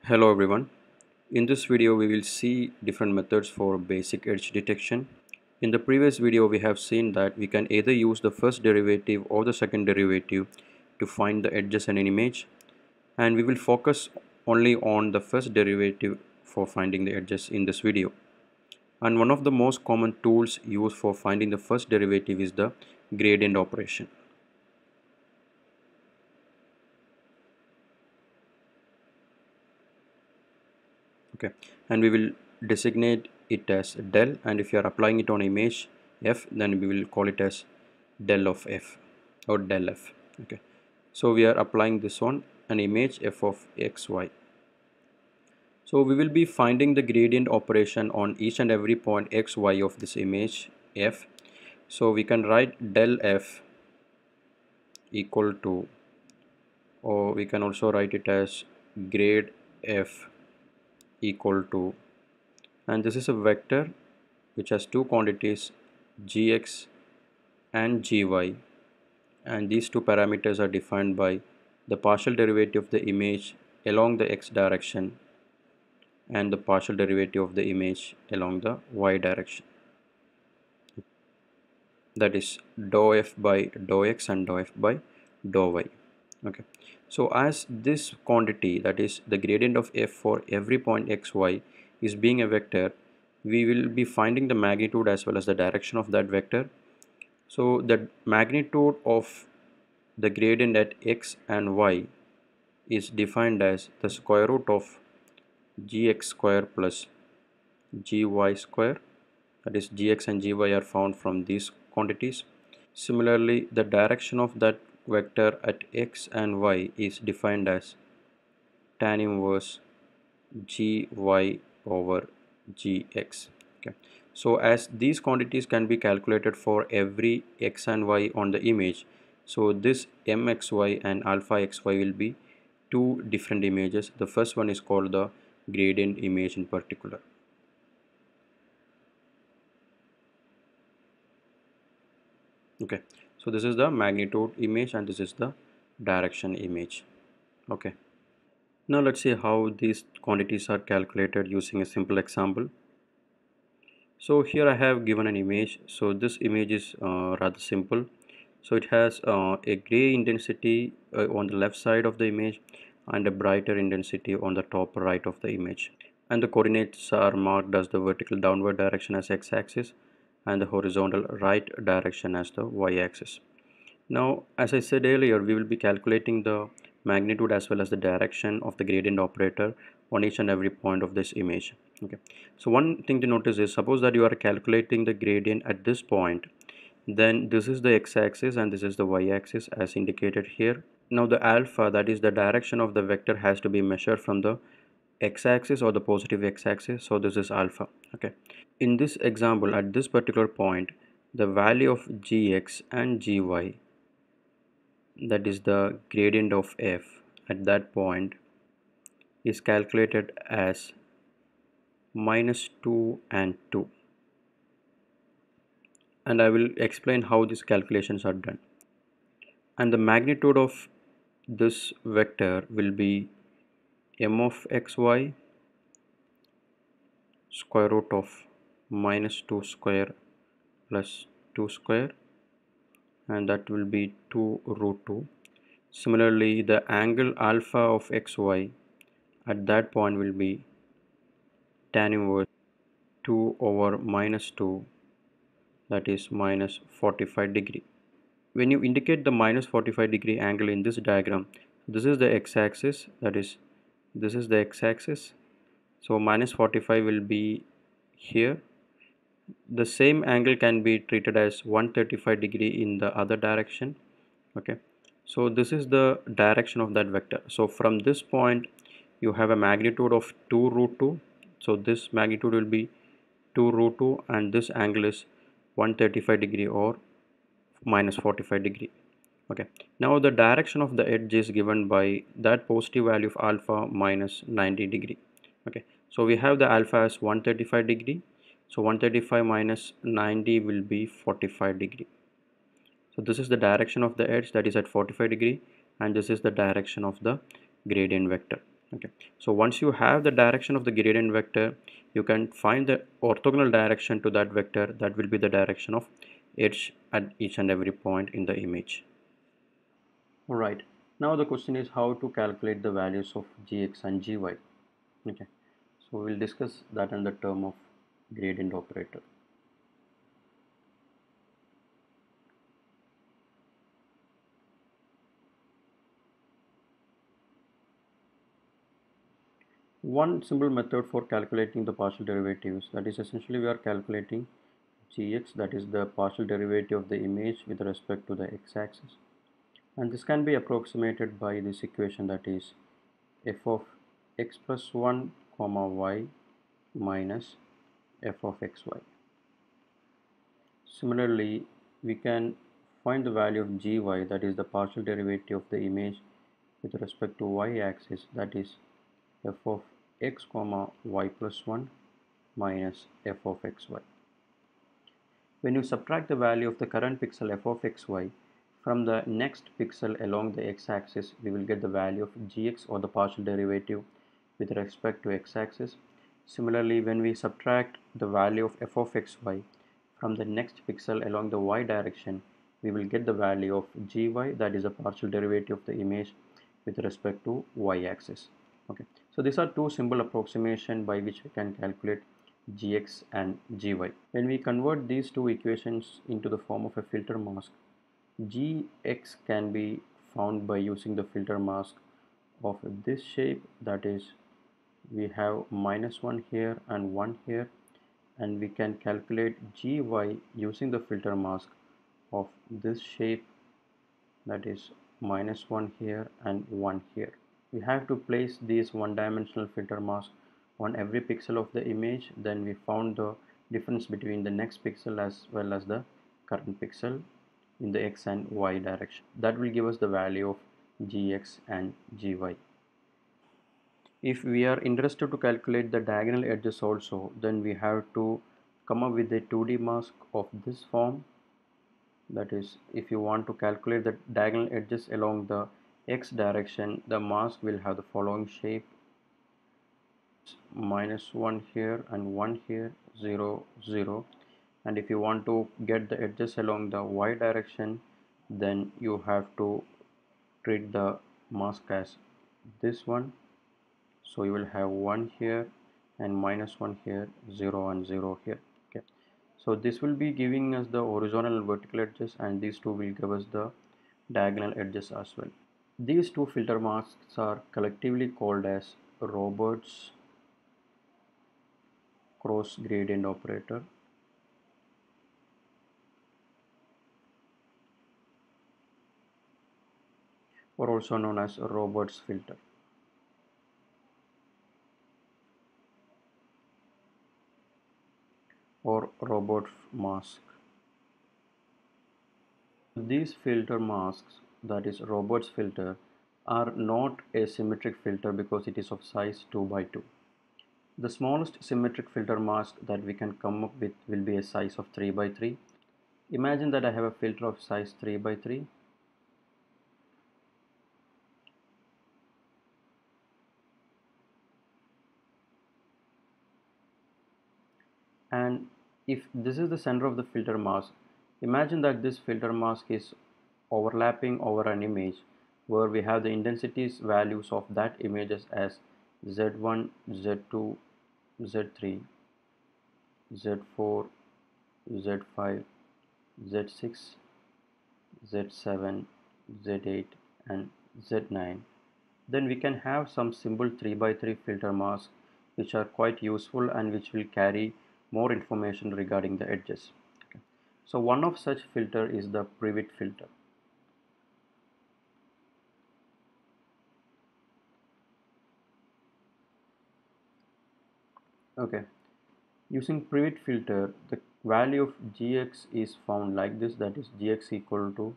Hello everyone. In this video we will see different methods for basic edge detection. In the previous video we have seen that we can either use the first derivative or the second derivative to find the edges in an image, and we will focus only on the first derivative for finding the edges in this video. And one of the most common tools used for finding the first derivative is the gradient operation. Okay, and we will designate it as del, and if you are applying it on image f, then we will call it as del of f or del f. Okay, so we are applying this on an image f of xy. So we will be finding the gradient operation on each and every point xy of this image f. So we can write del f equal to, or we can also write it as grade f equal to, and this is a vector which has two quantities gx and gy, and these two parameters are defined by the partial derivative of the image along the x direction and the partial derivative of the image along the y direction, that is dou f by dou x and dou f by dou y. Okay, so as this quantity, that is the gradient of f for every point xy, is being a vector, we will be finding the magnitude as well as the direction of that vector. So the magnitude of the gradient at x and y is defined as the square root of gx square plus gy square, that is gx and gy are found from these quantities. Similarly, the direction of that vector at x and y is defined as tan inverse gy over gx. Okay, so as these quantities can be calculated for every x and y on the image, so this mxy and alpha xy will be two different images. The first one is called the gradient image in particular. Okay, so this is the magnitude image and this is the direction image. Okay, now let's see how these quantities are calculated using a simple example. So here I have given an image. So this image is rather simple. So it has a gray intensity on the left side of the image and a brighter intensity on the top right of the image, and the coordinates are marked as the vertical downward direction as x-axis and the horizontal right direction as the y-axis. Now, as I said earlier, we will be calculating the magnitude as well as the direction of the gradient operator on each and every point of this image. Okay, so one thing to notice is, suppose that you are calculating the gradient at this point, then this is the x-axis and this is the y-axis as indicated here. Now the alpha, that is the direction of the vector, has to be measured from the x-axis or the positive x-axis, so this is alpha. Okay, in this example, at this particular point, the value of gx and gy, that is the gradient of f at that point, is calculated as -2 and 2, and I will explain how these calculations are done. And the magnitude of this vector will be m of xy square root of -2 square plus 2 square, and that will be 2 root 2. Similarly, the angle alpha of xy at that point will be tan inverse 2 over -2, that is minus 45 degree. When you indicate the minus 45 degree angle in this diagram, this is the x-axis, that is this is the x-axis, so minus 45 will be here. The same angle can be treated as 135 degree in the other direction. Okay, so this is the direction of that vector. So from this point you have a magnitude of 2 root 2, so this magnitude will be 2 root 2, and this angle is 135 degree or minus 45 degree. Okay, now the direction of the edge is given by that positive value of alpha minus 90 degree. Okay, so we have the alpha as 135 degree, so 135 minus 90 will be 45 degree. So this is the direction of the edge, that is at 45 degree, and this is the direction of the gradient vector. Okay, so once you have the direction of the gradient vector, you can find the orthogonal direction to that vector. That will be the direction of edge at each and every point in the image. Alright, now the question is how to calculate the values of gx and gy. Okay, so we'll discuss that in the term of gradient operator. One simple method for calculating the partial derivatives, that is essentially we are calculating gx, that is the partial derivative of the image with respect to the x-axis, and this can be approximated by this equation, that is f of x plus 1 comma y minus f of xy. Similarly, we can find the value of gy, that is the partial derivative of the image with respect to y-axis, that is f of x comma y plus 1 minus f of xy. When you subtract the value of the current pixel f of xy from the next pixel along the x-axis, we will get the value of gx, or the partial derivative with respect to x-axis. Similarly, when we subtract the value of f of xy from the next pixel along the y direction, we will get the value of gy, that is a partial derivative of the image with respect to y-axis. Okay, so these are two simple approximation by which we can calculate gx and gy. When we convert these two equations into the form of a filter mask, gx can be found by using the filter mask of this shape, that is we have -1 here and 1 here, and we can calculate gy using the filter mask of this shape, that is -1 here and 1 here. We have to place these one-dimensional filter mask on every pixel of the image. Then we found the difference between the next pixel as well as the current pixel in the x and y direction. That will give us the value of gx and gy. If we are interested to calculate the diagonal edges also, then we have to come up with a 2D mask of this form. That is, if you want to calculate the diagonal edges along the x direction, the mask will have the following shape: -1 here and 1 here, 0 0. And if you want to get the edges along the y direction, then you have to treat the mask as this one. So you will have 1 here and -1 here, 0 and 0 here. Okay, so this will be giving us the horizontal and vertical edges, and these two will give us the diagonal edges as well. These two filter masks are collectively called as Robert's cross gradient operator, or also known as Robert's filter, or Robert mask. These filter masks, that is Robert's filter, are not a symmetric filter because it is of size 2 by 2. The smallest symmetric filter mask that we can come up with will be a size of 3 by 3. Imagine that I have a filter of size 3 by 3. And if this is the center of the filter mask, imagine that this filter mask is overlapping over an image where we have the intensities values of that images as Z1, Z2, Z3, Z4, Z5, Z6, Z7, Z8 and Z9. Then we can have some simple 3 by 3 filter masks which are quite useful and which will carry more information regarding the edges. Okay. So one of such filter is the Privet filter. Okay, using Privet filter, the value of gx is found like this, that is gx equal to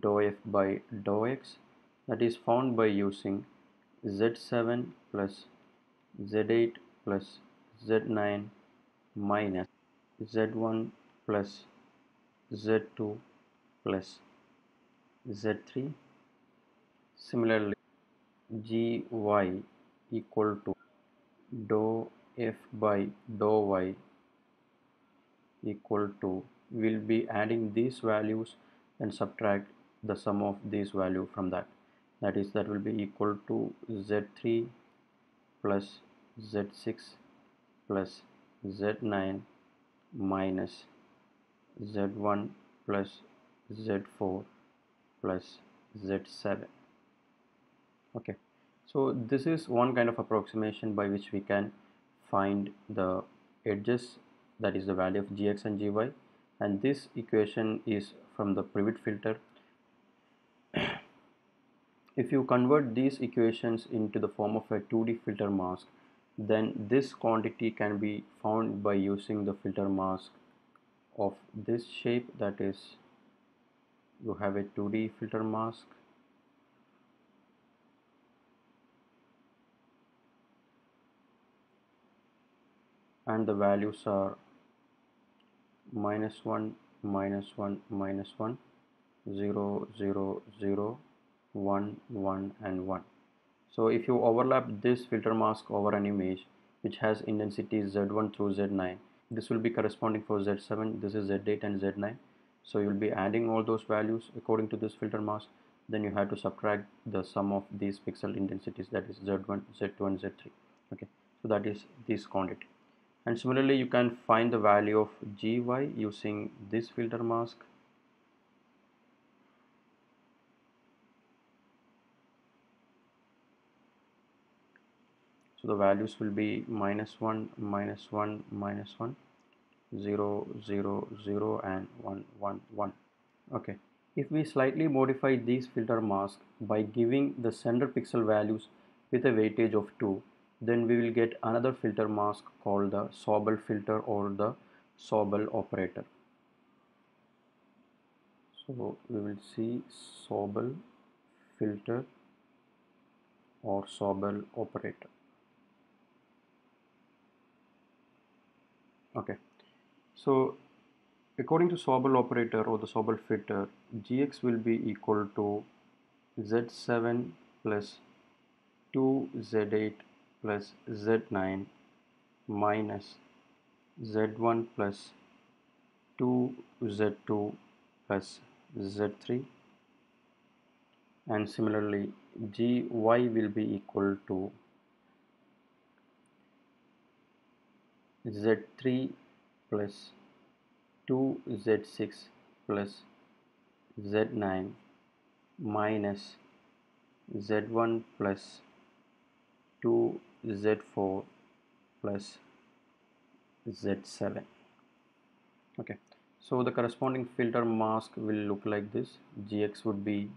dou f by dou x, that is found by using z7 plus z8 plus z9 minus z1 plus z2 plus z3. Similarly, gy equal to dou f by dou y equal to, we'll be adding these values and subtract the sum of these value from that. That will be equal to z3 plus z6 plus z9 minus z1 plus z4 plus z7. Okay, so this is one kind of approximation by which we can find the edges, that is the value of gx and gy, and this equation is from the Privet filter. If you convert these equations into the form of a 2D filter mask, then this quantity can be found by using the filter mask of this shape, that is, you have a 2D filter mask and the values are -1, -1, -1, 0, 0, 0, 1, 1 and 1. So if you overlap this filter mask over an image which has intensities Z1 through Z9, this will be corresponding for Z7, this is Z8 and Z9. So you will be adding all those values according to this filter mask. Then you have to subtract the sum of these pixel intensities, that is Z1, Z2 and Z3. Okay, so that is this quantity. And similarly you can find the value of gy using this filter mask. So the values will be -1, -1, -1, 0, 0, 0 and 1, 1, 1. Okay, if we slightly modify these filter mask by giving the center pixel values with a weightage of 2, then we will get another filter mask called the Sobel filter or the Sobel operator. So we will see Sobel filter or Sobel operator. Okay, so according to Sobel operator or the Sobel filter, Gx will be equal to Z7 plus 2Z8 plus Z9 minus Z1 plus 2Z2 plus Z3, and similarly Gy will be equal to Z3 plus 2Z6 plus Z9 minus Z1 plus 2Z4 plus Z7. Okay, so the corresponding filter mask will look like this. Gx would be,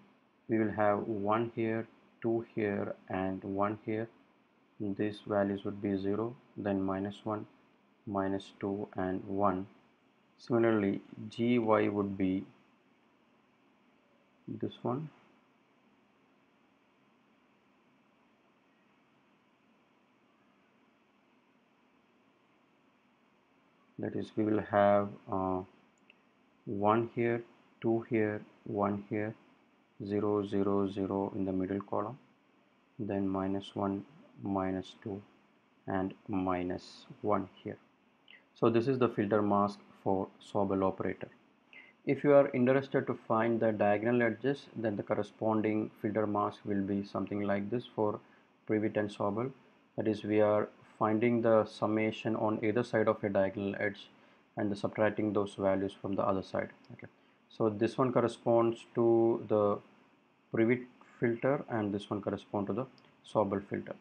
we will have 1 here, 2 here and 1 here. These values would be 0, then -1, -2 and 1. Similarly Gy would be this one, that is, we will have 1 here, 2 here, 1 here, 0, 0, 0 in the middle column, then -1, -2 and -1 here. So this is the filter mask for Sobel operator. If you are interested to find the diagonal edges, then the corresponding filter mask will be something like this for Privet and Sobel. That is, we are finding the summation on either side of a diagonal edge and subtracting those values from the other side. Okay, so this one corresponds to the Privet filter and this one corresponds to the Sobel filter.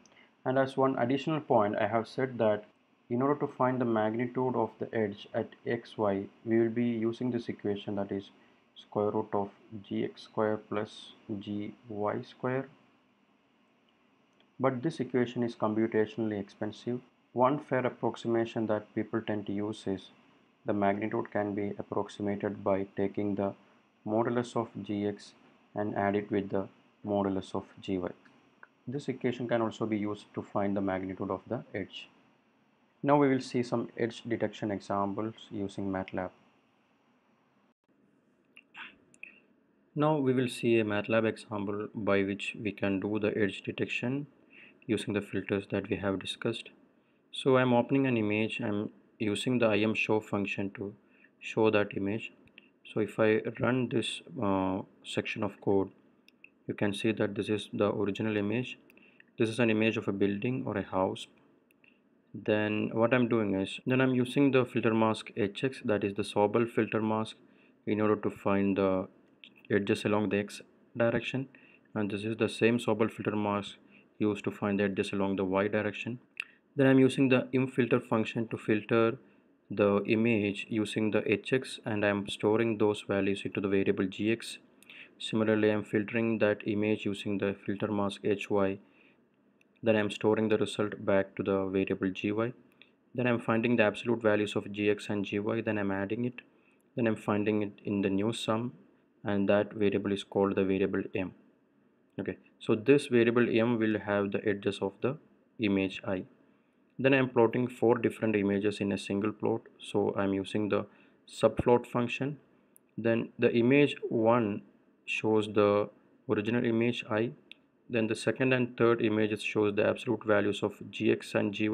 And as one additional point, I have said that in order to find the magnitude of the edge at xy, we will be using this equation, that is square root of gx square plus gy square. But this equation is computationally expensive. One fair approximation that people tend to use is the magnitude can be approximated by taking the modulus of gx and add it with the modulus of gy. This equation can also be used to find the magnitude of the edge. Now we will see some edge detection examples using Matlab. Now we will see a Matlab example by which we can do the edge detection using the filters that we have discussed. So I'm opening an image. I'm using the ImShow function to show that image. So if I run this section of code, you can see that this is the original image. This is an image of a building or a house. Then what I'm doing is, then I'm using the filter mask HX, that is the Sobel filter mask, in order to find the edges along the X direction, and this is the same Sobel filter mask used to find the edges along the Y direction. Then I'm using the imFilter function to filter the image using the hx, and I'm storing those values into the variable gx. Similarly, I'm filtering that image using the filter mask hy. Then I'm storing the result back to the variable gy. Then I'm finding the absolute values of gx and gy. Then I'm adding it. Then I'm finding it in the new sum, and that variable is called the variable m. Okay, so this variable m will have the edges of the image I. Then I'm plotting four different images in a single plot, so I'm using the subplot function. Then the image 1 shows the original image I. Then the second and third images shows the absolute values of gx and gy,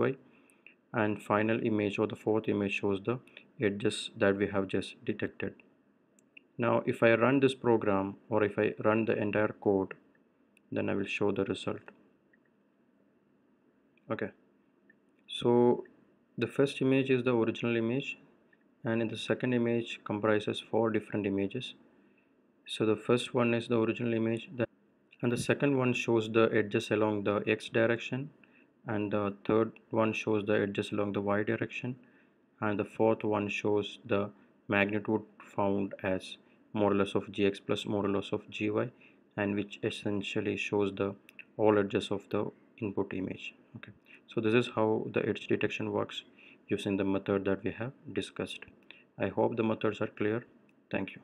and final image or the fourth image shows the edges that we have just detected. Now if I run this program, or if I run the entire code, then I will show the result. Okay, so the first image is the original image, and in the second image comprises four different images. So the first one is the original image, and the second one shows the edges along the x direction, and the third one shows the edges along the y direction, and the fourth one shows the magnitude found as modulus of gx plus modulus of gy, and which essentially shows the all edges of the input image. Okay, so this is how the edge detection works using the method that we have discussed. I hope the methods are clear. Thank you.